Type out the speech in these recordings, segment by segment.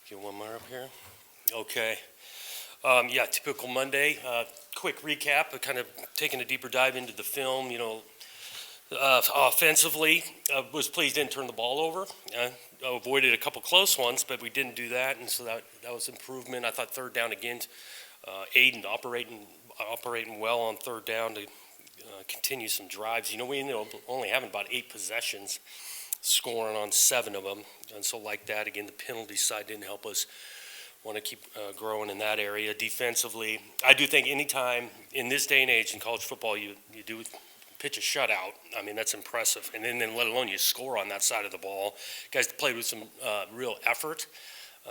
Get one more up here. Okay. Typical Monday. Quick recap, kind of taking a deeper dive into the film. Offensively, was pleased didn't turn the ball over. Avoided a couple close ones, but we didn't do that, and so that was improvement. I thought third down again, Aiden operating well on third down to continue some drives. We ended up only having about 8 possessions, scoring on 7 of them, and so like that again, the penalty side didn't help us. Want to keep growing in that area. Defensively, I do think anytime in this day and age in college football you do pitch a shutout, I mean, that's impressive. And then let alone you score on that side of the ball. Guys played with some real effort.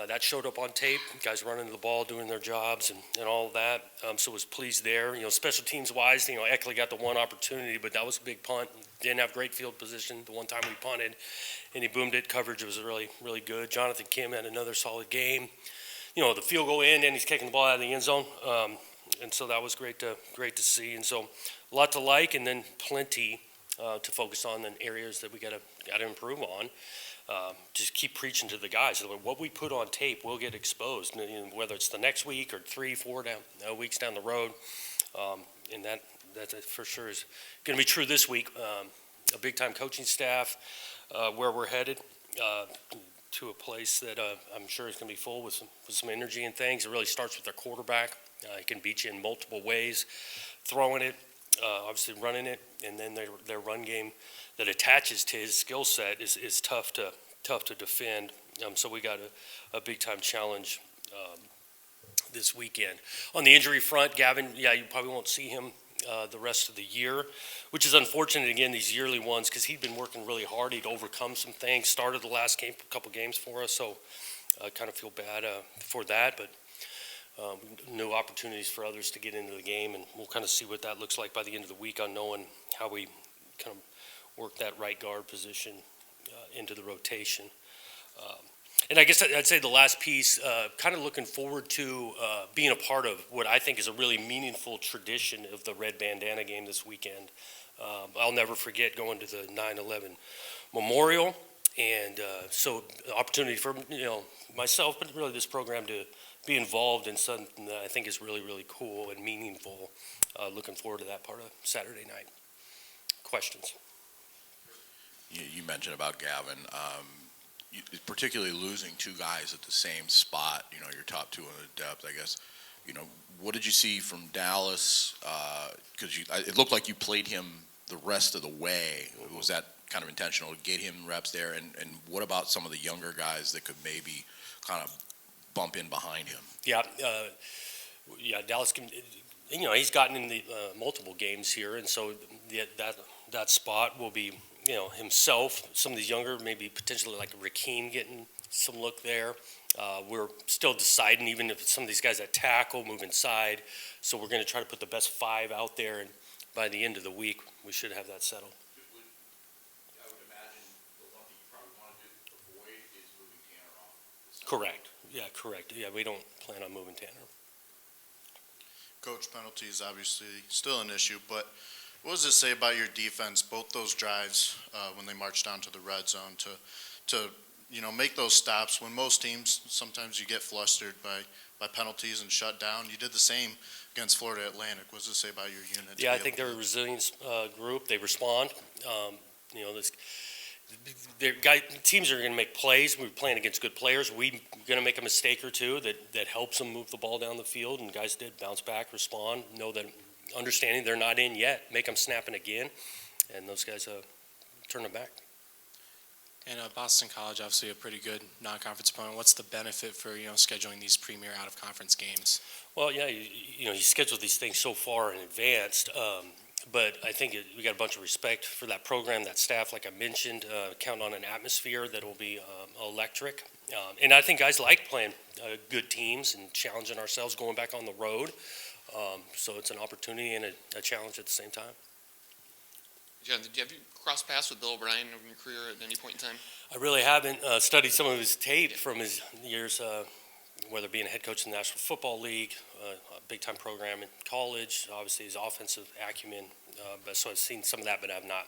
That showed up on tape. Guys running the ball, doing their jobs and all of that. So was pleased there. Special teams wise, Eckley got the one opportunity, but that was a big punt. Didn't have great field position the one time we punted, and he boomed it. Coverage was really, really good. Jonathan Kim had another solid game. The field goal in, and he's kicking the ball out of the end zone, and so that was great to see. And so a lot to like, and then plenty to focus on in areas that we got to improve on. Just keep preaching to the guys. What we put on tape will get exposed, whether it's the next week or 3-4 weeks down the road, and that for sure is going to be true this week. A big-time coaching staff, where we're headed. To a place that I'm sure is going to be full with some energy and things. It really starts with their quarterback. He can beat you in multiple ways, throwing it, obviously running it, and then their run game that attaches to his skill set is tough to defend. So we got a big time challenge this weekend. On the injury front, Gavin, you probably won't see him the rest of the year, which is unfortunate, again, these yearly ones, because he'd been working really hard. He'd overcome some things, started the last couple games for us, so I kind of feel bad for that, but new opportunities for others to get into the game, and we'll kind of see what that looks like by the end of the week on knowing how we kind of work that right guard position into the rotation. And I guess I'd say the last piece, kind of looking forward to being a part of what I think is a really meaningful tradition of the Red Bandanna game this weekend. I'll never forget going to the 9/11 memorial, and so the opportunity for myself, but really this program to be involved in something that I think is really, really cool and meaningful. Looking forward to that part of Saturday night. Questions? You mentioned about Gavin. Particularly losing 2 guys at the same spot, your top 2 in the depth, I guess. What did you see from Dallas? Because it looked like you played him the rest of the way. Was that kind of intentional to get him reps there? And what about some of the younger guys that could maybe kind of bump in behind him? Dallas can. He's gotten in the multiple games here, and so that spot will be. Himself, some of these younger, maybe potentially like Rakeem getting some look there. We're still deciding, even if some of these guys that tackle, move inside. So we're going to try to put the best 5 out there, and by the end of the week, we should have that settled. I would imagine the one thing you probably want to avoid is moving Tanner off. Correct. Yeah, we don't plan on moving Tanner. Coach, penalties obviously still an issue, but what does it say about your defense, both those drives when they march down to the red zone to make those stops when most teams, sometimes you get flustered by penalties and shut down. You did the same against Florida Atlantic. What does it say about your unit? Yeah, I think they're a resilient group. They respond. Teams are going to make plays. We're playing against good players. We're going to make a mistake or two that helps them move the ball down the field, and guys did bounce back, respond, know that understanding they're not in yet, make them snapping again, and those guys turn them back. And Boston College, obviously a pretty good non-conference opponent. What's the benefit for scheduling these premier out-of-conference games? Well, yeah, you schedule these things so far in advance, but I think we got a bunch of respect for that program, that staff, like I mentioned, count on an atmosphere that will be electric. And I think guys like playing good teams and challenging ourselves, going back on the road. So it's an opportunity and a challenge at the same time. John, have you crossed paths with Bill O'Brien over your career at any point in time? I really haven't studied some of his tape from his years, whether being a head coach in the National Football League, a big-time program in college, obviously his offensive acumen. So I've seen some of that, but I've not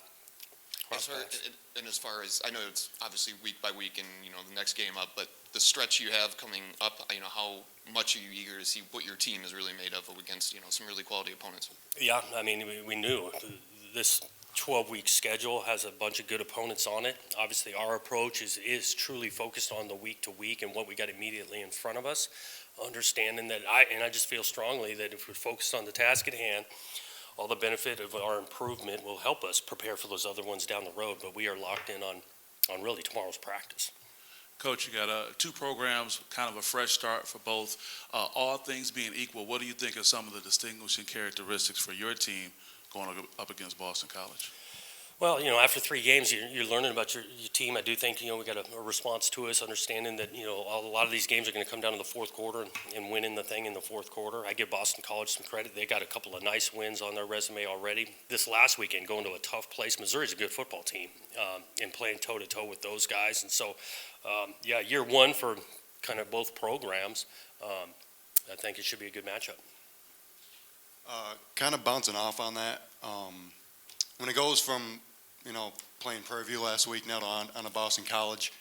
crossed paths. As far as, I know it's obviously week by week and, the next game up, but the stretch you have coming up, how much are you eager to see what your team is really made of against, some really quality opponents? Yeah, I mean, we knew this 12-week schedule has a bunch of good opponents on it. Obviously, our approach is truly focused on the week to week and what we got immediately in front of us, understanding that I just feel strongly that if we're focused on the task at hand, all the benefit of our improvement will help us prepare for those other ones down the road, but we are locked in on really tomorrow's practice. Coach, you got two programs, kind of a fresh start for both. All things being equal, what do you think are some of the distinguishing characteristics for your team going up against Boston College? Well, after 3 games, you're learning about your team. I do think, we got a response to us, understanding that, a lot of these games are going to come down to the fourth quarter and winning the thing in the fourth quarter. I give Boston College some credit. They got a couple of nice wins on their resume already. This last weekend, going to a tough place. Missouri's a good football team, and playing toe-to-toe with those guys. And so, year one for kind of both programs, I think it should be a good matchup. Kind of bouncing off on that, when it goes from, playing Prairie View last week now to on a Boston College,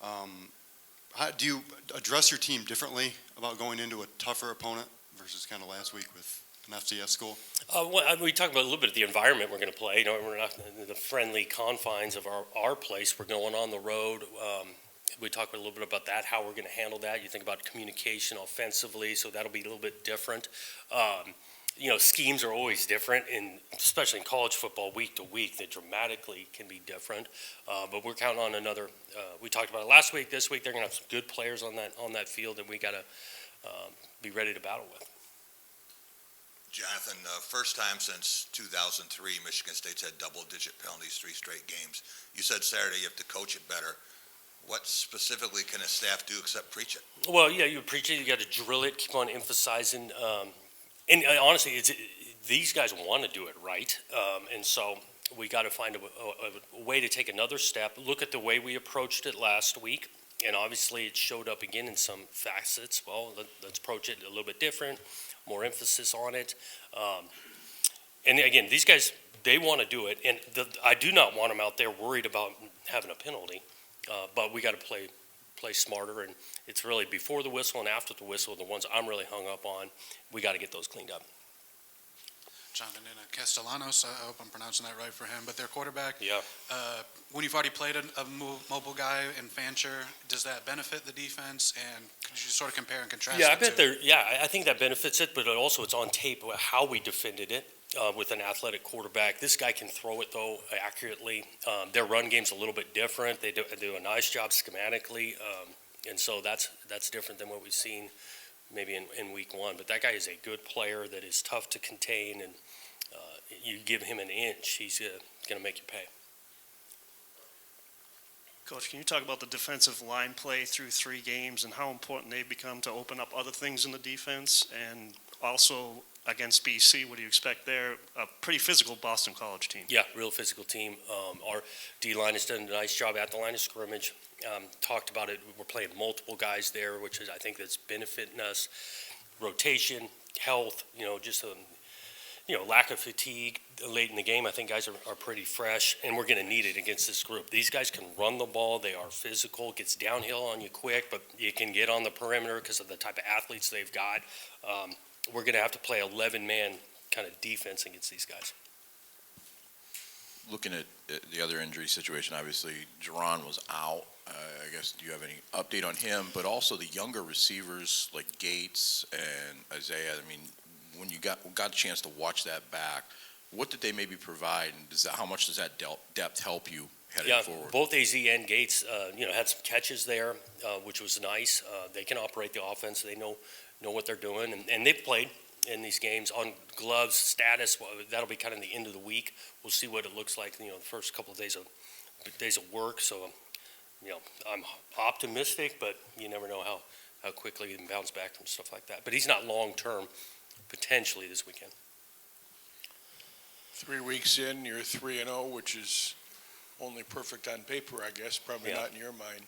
how do you address your team differently about going into a tougher opponent versus kind of last week with an FCS school? We talked about a little bit of the environment we're going to play. We're not in the friendly confines of our place. We're going on the road. We talked a little bit about that, how we're going to handle that. You think about communication offensively, so that'll be a little bit different. Schemes are always different, and especially in college football, week to week, they dramatically can be different. But we're counting on another. We talked about it last week. This week, they're going to have some good players on that field, and we got to be ready to battle with. Jonathan, first time since 2003, Michigan State's had double-digit penalties 3 straight games. You said Saturday you have to coach it better. What specifically can a staff do except preach it? Well, yeah, you preach it. You got to drill it. Keep on emphasizing. And honestly, these guys want to do it right, and so we got to find a way to take another step. Look at the way we approached it last week, and obviously it showed up again in some facets. Well, let's approach it a little bit different, more emphasis on it. And again, these guys, they want to do it, and I do not want them out there worried about having a penalty, but we got to play smarter, and it's really before the whistle and after the whistle, the ones I'm really hung up on, we got to get those cleaned up. Jonathan Castellanos, I hope I'm pronouncing that right for him, but their quarterback, Yeah. When you've already played a mobile guy in Fancher, does that benefit the defense, and could you sort of compare and contrast Yeah, I think that benefits it, but also it's on tape how we defended it. With an athletic quarterback. This guy can throw it, though, accurately. Their run game's a little bit different. They do a nice job schematically, and so that's different than what we've seen maybe in week one. But that guy is a good player that is tough to contain, and you give him an inch, he's going to make you pay. Coach, can you talk about the defensive line play through 3 games and how important they've become to open up other things in the defense? And also against BC, what do you expect there? A pretty physical Boston College team. Yeah, real physical team. Our D-line has done a nice job at the line of scrimmage. Talked about it. We're playing multiple guys there, which is, I think, that's benefiting us. Rotation, health, just lack of fatigue late in the game. I think guys are pretty fresh, and we're going to need it against this group. These guys can run the ball. They are physical. Gets downhill on you quick, but you can get on the perimeter because of the type of athletes they've got. We're going to have to play 11-man kind of defense against these guys. Looking at the other injury situation, obviously, Jerron was out. I guess, do you have any update on him? But also the younger receivers like Gates and Isaiah, I mean, when you got a chance to watch that back, what did they maybe provide, and how much does that depth help you heading forward? Both AZ and Gates, had some catches there, which was nice. They can operate the offense. They know what they're doing, and they've played in these games on gloves status. That'll be kind of the end of the week. We'll see what it looks like, the first couple of days of work. So, I'm optimistic, but you never know how quickly he can bounce back from stuff like that. But he's not long-term, potentially this weekend. 3 weeks in, you're 3-0, which is only perfect on paper, I guess, probably not in your mind.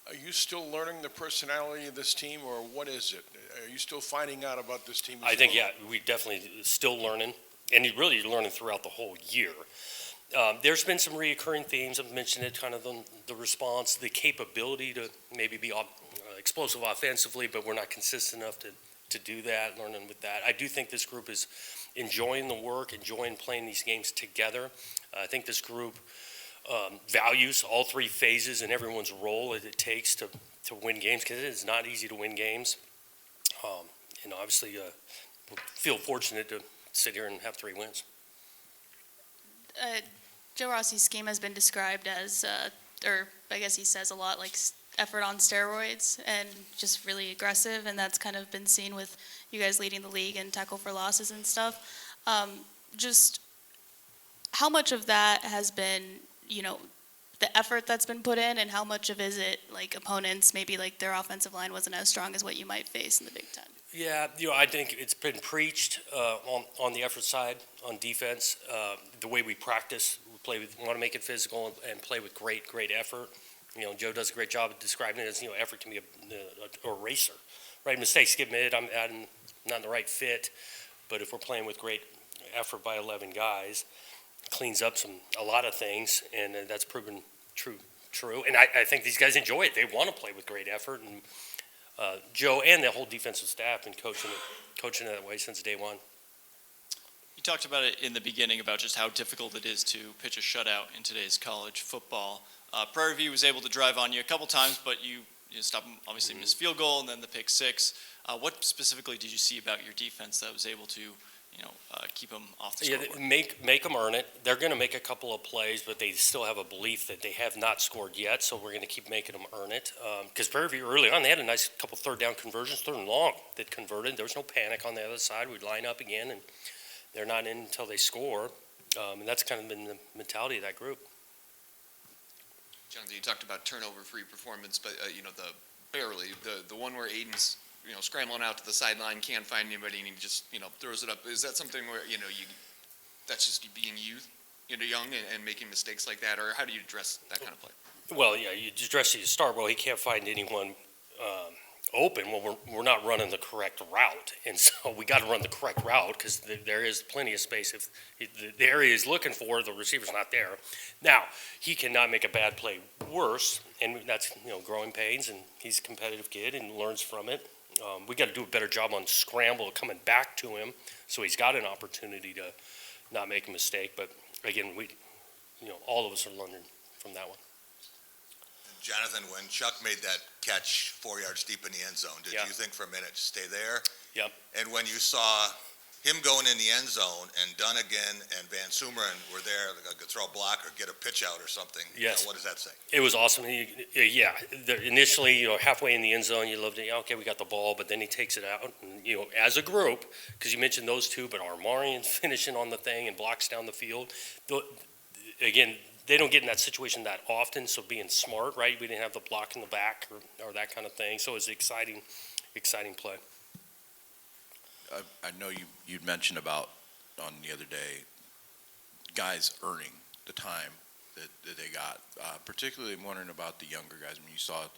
Are you still learning the personality of this team, or what is it? Are you still finding out about this team? I think, we definitely still learning, and you're learning throughout the whole year. There's been some reoccurring themes. I've mentioned it, kind of the response, the capability to maybe be explosive offensively, but we're not consistent enough to do that, learning with that. I do think this group is enjoying the work, enjoying playing these games together. I think this group values all three phases and everyone's role that it takes to win games, because it is not easy to win games. Obviously, feel fortunate to sit here and have 3 wins. Joe Rossi's scheme has been described as, or I guess he says a lot, like effort on steroids and just really aggressive, and that's kind of been seen with you guys leading the league in tackle for losses and stuff. Just how much of that has been, the effort that's been put in, and how much of is it like opponents, maybe like their offensive line wasn't as strong as what you might face in the Big Ten? Yeah, I think it's been preached on the effort side, on defense. The way we practice, we want to make it physical and play with great effort. Joe does a great job of describing it as, effort can be a racer, right? Mistakes get made. I'm not in the right fit, but if we're playing with great effort by 11 guys, it cleans up a lot of things, and that's proven true. And I think these guys enjoy it. They want to play with great effort, and Joe and the whole defensive staff been coaching it that way since day one. You talked about it in the beginning about just how difficult it is to pitch a shutout in today's college football. Prairie View was able to drive on you a couple times, but you stopped them, obviously missed field goal and then the pick six. What specifically did you see about your defense that was able to keep them off the scoreboard? Yeah, make them earn it. They're going to make a couple of plays, but they still have a belief that they have not scored yet, so we're going to keep making them earn it. Because Prairie View early on, they had a nice couple third down conversions, third and long, that converted. There was no panic on the other side. We'd line up again, and they're not in until they score. And that's kind of been the mentality of that group. Jonathan, you talked about turnover-free performance, but the one where Aiden's scrambling out to the sideline, can't find anybody, and he just throws it up. Is that something where that's just you being young and making mistakes like that, or how do you address that kind of play? Well, yeah, you address it. You start. Well, he can't find anyone open. Well, we're not running the correct route, and so we got to run the correct route because there is plenty of space. If the area he's looking for, the receiver's not there. Now he cannot make a bad play worse, and that's growing pains. And he's a competitive kid and learns from it. We got to do a better job on scramble coming back to him, so he's got an opportunity to not make a mistake. But again, all of us are learning from that one. Jonathan, when Chuck made that catch 4 yards deep in the end zone, did you think for a minute, stay there? Yep. And when you saw him going in the end zone and Dunnigan and Van Sumeren were there, like, throw a block or get a pitch out or something, yes. What does that say? It was awesome. Initially, halfway in the end zone, you loved it. Okay, we got the ball, but then he takes it out. And, as a group, because you mentioned those two, but Armarian's finishing on the thing and blocks down the field. Again, they don't get in that situation that often, so being smart, right? We didn't have the block in the back or that kind of thing, so it was exciting play. I know you'd mentioned about on the other day, guys earning the time that they got. Particularly, I'm wondering about the younger guys. I mean, you saw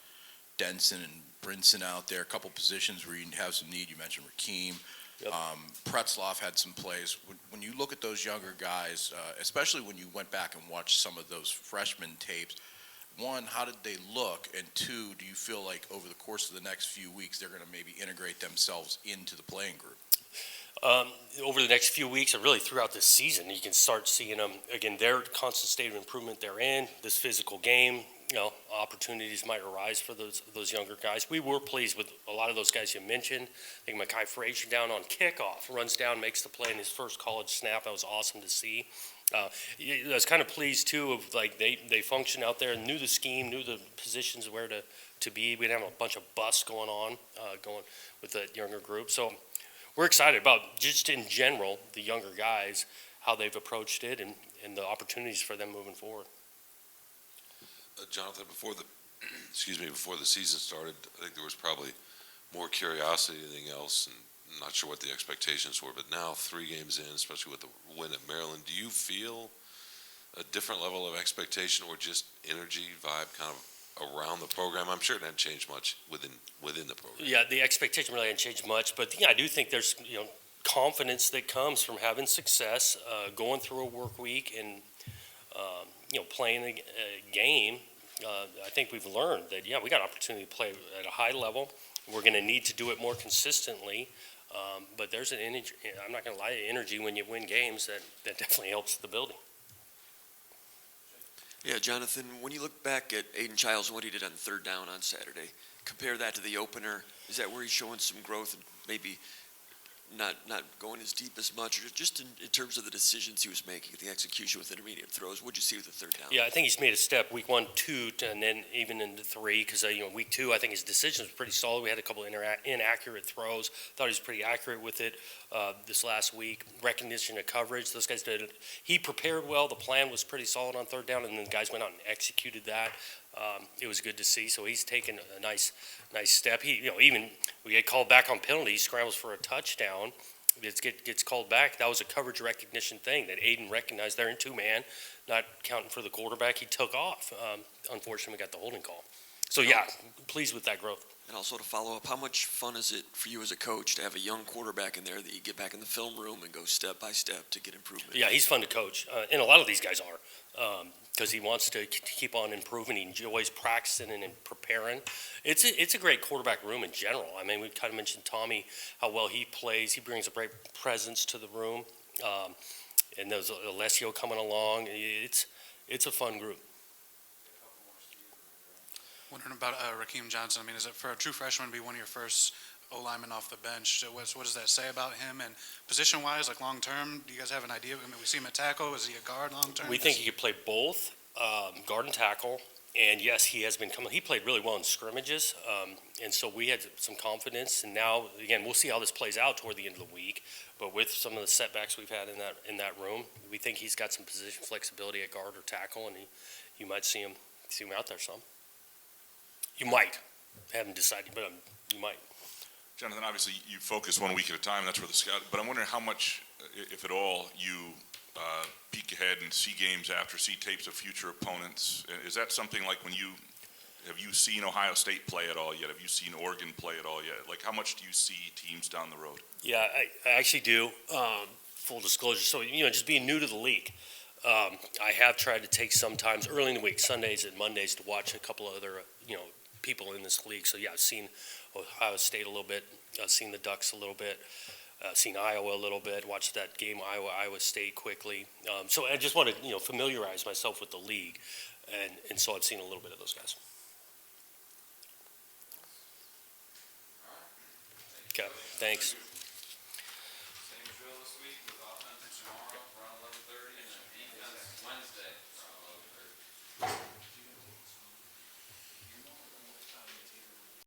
Denson and Brinson out there, a couple positions where you have some need. You mentioned Rakeem. Yep. Pretzloff had some plays. When you look at those younger guys, especially when you went back and watched some of those freshman tapes, one, how did they look? And two, do you feel like over the course of the next few weeks they're going to maybe integrate themselves into the playing group? Over the next few weeks, and really throughout this season, you can start seeing them, again, their constant state of improvement they're in, this physical game, opportunities might arise for those younger guys. We were pleased with a lot of those guys you mentioned. I think Mekhi Frazier down on kickoff, runs down, makes the play in his first college snap. That was awesome to see. I was kind of pleased, too, of like they functioned out there and knew the scheme, knew the positions where to be. We didn't have a bunch of busts going on going with the younger group. So we're excited about just in general the younger guys, how they've approached it and the opportunities for them moving forward. Jonathan, before the season started, I think there was probably more curiosity than anything else, and I'm not sure what the expectations were. But now, 3 games in, especially with the win at Maryland, do you feel a different level of expectation or just energy, vibe, kind of around the program? I'm sure it hadn't changed much within the program. Yeah, the expectation really hasn't changed much, but I do think there's confidence that comes from having success, going through a work week, and playing a game, I think we've learned that, we got opportunity to play at a high level. We're going to need to do it more consistently. But there's an energy, I'm not going to lie, energy when you win games that definitely helps the building. Yeah, Jonathan, when you look back at Aiden Childs and what he did on third down on Saturday, compare that to the opener. Is that where he's showing some growth and maybe not going as deep as much, or just in terms of the decisions he was making, the execution with intermediate throws? What'd you see with the third down? Yeah, I think he's made a step week 1, 2, and then even into 3, because week 2, I think his decision was pretty solid. We had a couple of inaccurate throws. Thought he was pretty accurate with it this last week. Recognition of coverage, those guys did it. He prepared well. The plan was pretty solid on third down, and then the guys went out and executed that. It was good to see. So he's taken a nice step. He, even we get called back on penalty. He scrambles for a touchdown. It gets called back. That was a coverage recognition thing that Aiden recognized. They're in two-man, not counting for the quarterback. He took off. Unfortunately, we got the holding call. So, pleased with that growth. And also to follow up, how much fun is it for you as a coach to have a young quarterback in there that you get back in the film room and go step by step to get improvement? Yeah, he's fun to coach. And a lot of these guys are. Because he wants to keep on improving. He enjoys practicing and preparing. It's a great quarterback room in general. I mean, we kind of mentioned Tommy, how well he plays. He brings a great presence to the room. And there's Alessio coming along. It's a fun group. Wondering about Raheem Johnson. I mean, is it for a true freshman to be one of your first O-linemen off the bench? So what does that say about him? And position-wise, like long-term, do you guys have an idea? I mean, we see him at tackle. Is he a guard long-term? We think he could play both, guard and tackle. And, yes, he has been coming. He played really well in scrimmages. And so we had some confidence. And now, again, we'll see how this plays out toward the end of the week. But with some of the setbacks we've had in that room, we think he's got some position flexibility at guard or tackle. And you might see him out there some. You might. Haven't decided, but you might. Jonathan, obviously you focus 1 week at a time. That's where the scout. But I'm wondering how much, if at all, you peek ahead and see games after, see tapes of future opponents. Is that something like have you seen Ohio State play at all yet? Have you seen Oregon play at all yet? Like, how much do you see teams down the road? Yeah, I actually do. Full disclosure. So, just being new to the league, I have tried to take sometimes early in the week, Sundays and Mondays, to watch a couple of other, people in this league. So, yeah, I've seen Ohio State a little bit. I've seen the Ducks a little bit. Seen Iowa a little bit. Watched that game, Iowa State, quickly. So I just want to, familiarize myself with the league. And so I've seen a little bit of those guys. Okay, thanks.